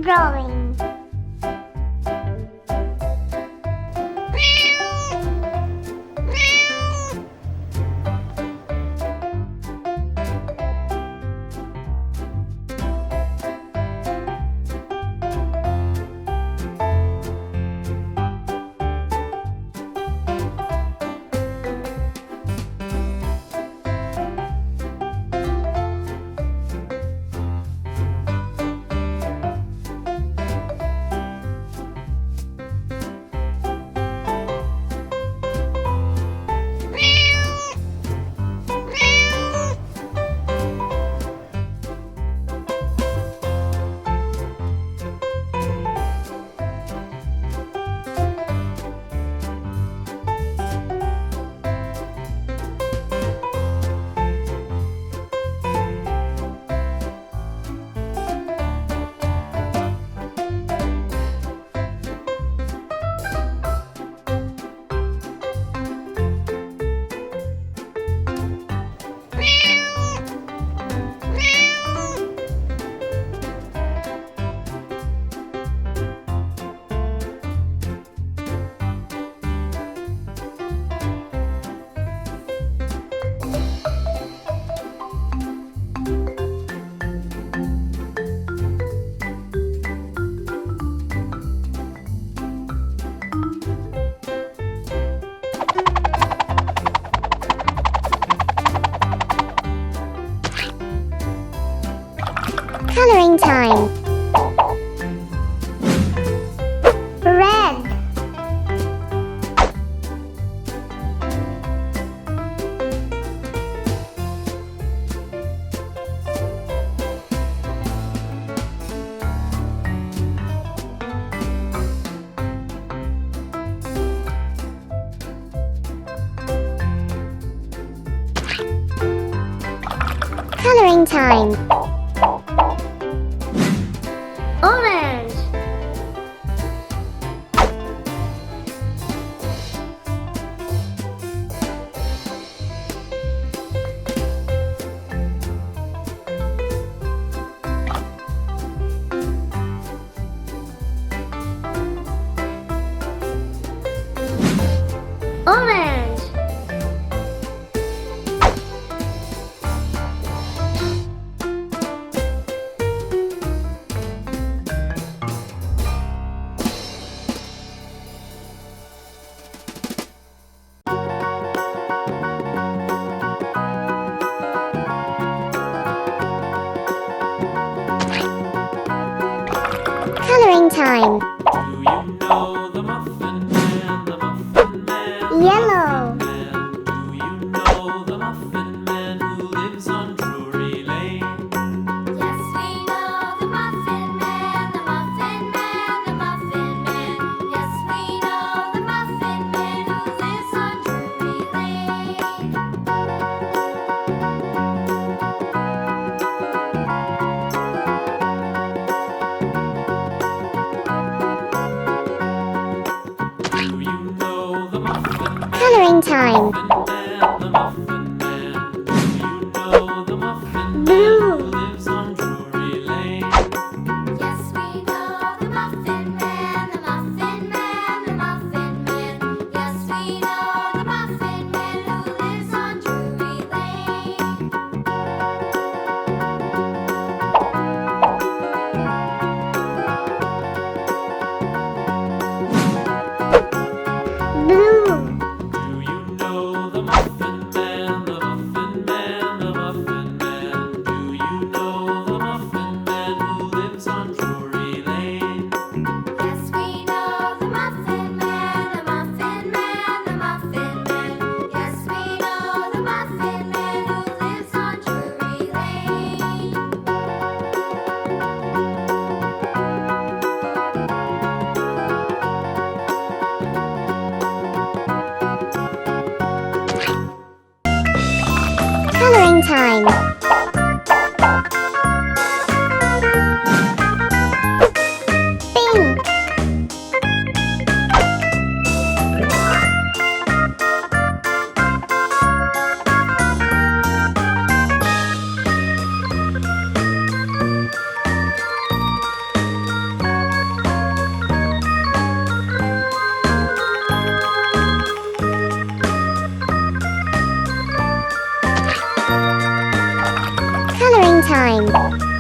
drawing. Coloring time. Red. Coloring time. Orange. Orange. Coloring time. Do you know the Muffin Man, the Muffin Man? Yellow. Do you know the Muffin Man who lives on Drury Lane? Yes, we know the Muffin Man, the Muffin Man, the Muffin Man. Yes, we know the Muffin Man who lives on Drury Lane. Do you know the Muffin Man, Coloring time. the Muffin Man? Do you know the Muffin Man Blue. who lives on Drury Lane? Yes, we know the Muffin Man, the Muffin Man, the Muffin Man. Yes, we know the Muffin Man who lives on Drury Lane. Blue. Do you know the Muffin Man, the Muffin Man, the Muffin Man? Do you know the Muffin Man who lives on Drury Lane? Yes, we know the Muffin Man, the Muffin Man, the Muffin Man. Yes, we know the Muffin Man who lives on Drury Lane. Coloring time. Pink. Coloring time.